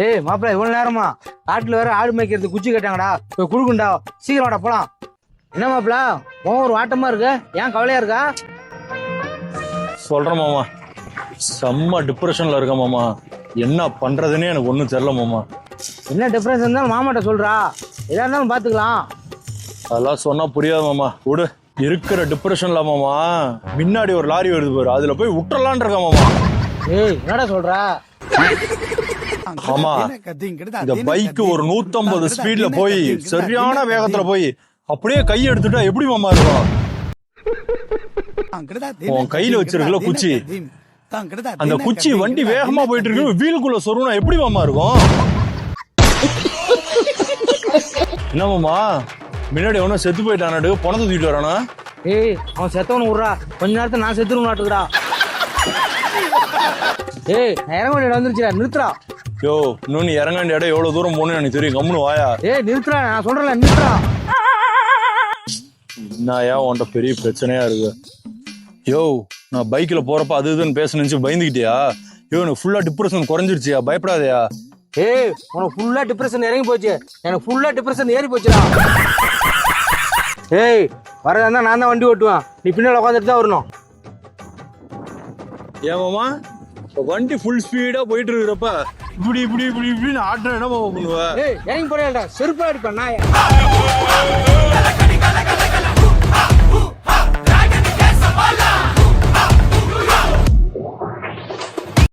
ஏய் மாப்பிள்ள இவ்வளவு நேரமா காட்டுல வேற ஆடு மேய்க்கிறது குச்சி கேட்டாங்கடா போய் குடுக்குண்டா சீக்கிரம் வாடா போலாம். என்ன மாப்பிள்ள ஒரு ஆட்டமா இருக்கு, ஏன் கவலையா இருக்கா? சொல்றேன் மாமா, செம்ம டிப்ரெஷன்ல இருக்க மாமா. என்ன பண்றதுன்னே எனக்கு ஒண்ணும் தெரியல மாமா. என்ன டிஃபரன்ஸ் இருந்தாலும் மாமாட்ட சொல்றா, எதா இருந்தாலும் பாத்துக்கலாம். அதெல்லாம் சொன்னா புரியாது மாமா, விடு. இருக்கிற டிப்ரெஷன்ல மாமா முன்னாடி ஒரு லாரி வருது பாரு, அதுல போய் விட்டுறலான் இருக்க மாமா. ஏய் என்னடா சொல்ற? ஆமா, இந்த பைக் ஒரு 150 ஸ்பீட்ல போய் சரியான வேகத்துல போய் அப்படியே கை எடுத்துட்டா எப்படி மாமா இருக்கும்? உன் கையில வச்சிருக்கல குச்சி, அந்த குச்சி வண்டி வேகமா போயிட்டு இருக்கு, வீலுக்குள்ள சொருனா எப்படி மாமா இருக்கும்? என்ன மாமா முன்னாடி அவனும் செத்து போயிட்டானு பணத்தை தூக்கிட்டு வரானா? ஏய் அவன் செத்தவனு விடுறா, கொஞ்ச நேரத்தை நான் செத்துருவாட்டுக்குறா. ஏய் நான் இறங்க வேண்டிய வந்துருச்சுடா, நிறுத்துறா. யோ இன்னொன்னு இறங்க வேண்டிய இடம் எவ்வளவு தூரம் போகணும்னு எனக்கு தெரியும், கம்முனு வாயா. ஏய் நிறுத்துறா, நான் சொல்றேன்ல நிறுத்துறா. என்னயா உன்கிட்ட பெரிய பிரச்சனையா இருக்கு? யோ நான் பைக்ல போறப்ப அது இதுன்னு பேச நினைச்சு பயந்துக்கிட்டியா? யோ எனக்கு ஃபுல்லா டிப்ரெஷன் குறைஞ்சிருச்சியா, பயப்படாதயா. ஏய் உனக்கு ஃபுல்லா டிப்ரெஷன் இறங்கி போச்சு, எனக்கு ஃபுல்லா டிப்ரெஷன் ஏறி போச்சுடா. ஏய் வரதா இருந்தா நான் தான் வண்டி ஓட்டுவேன், நீ பின்னால உட்காந்துட்டு தான் வரணும். ஏன் மாமா வண்டி ஃபுல் ஸ்பீடா போயிட்டு இருக்கிறப்ப இப்படி இப்படி இப்படி இப்படின்னு ஆட்டம் என்ன மாமா பண்ணுவ? ஏய் இறங்கி போறேன்டா, செருப்பா அடிப்பேன் நான்.